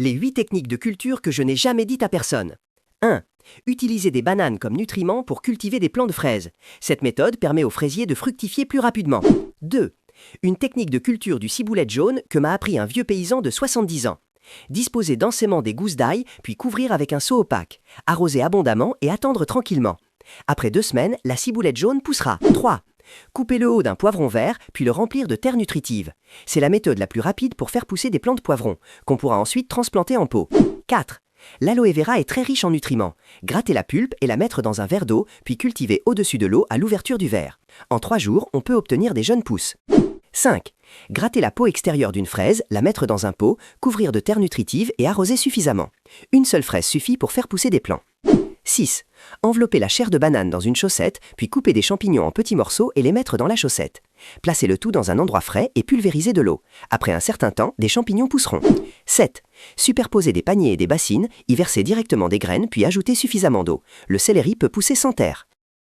Les 8 techniques de culture que je n'ai jamais dites à personne. 1. Utiliser des bananes comme nutriments pour cultiver des plants de fraises. Cette méthode permet aux fraisiers de fructifier plus rapidement. 2. Une technique de culture du ciboulette jaune que m'a appris un vieux paysan de 70 ans. Disposer densément des gousses d'ail, puis couvrir avec un seau opaque. Arroser abondamment et attendre tranquillement. Après 2 semaines, la ciboulette jaune poussera. 3. Couper le haut d'un poivron vert, puis le remplir de terre nutritive. C'est la méthode la plus rapide pour faire pousser des plants de poivrons, qu'on pourra ensuite transplanter en pot. 4. L'aloe vera est très riche en nutriments. Gratter la pulpe et la mettre dans un verre d'eau, puis cultiver au-dessus de l'eau à l'ouverture du verre. En 3 jours, on peut obtenir des jeunes pousses. 5. Gratter la peau extérieure d'une fraise, la mettre dans un pot, couvrir de terre nutritive et arroser suffisamment. Une seule fraise suffit pour faire pousser des plants. 6. Envelopper la chair de banane dans une chaussette, puis couper des champignons en petits morceaux et les mettre dans la chaussette. Placer le tout dans un endroit frais et pulvériser de l'eau. Après un certain temps, des champignons pousseront. 7. Superposer des paniers et des bassines, y verser directement des graines puis ajouter suffisamment d'eau. Le céleri peut pousser sans terre.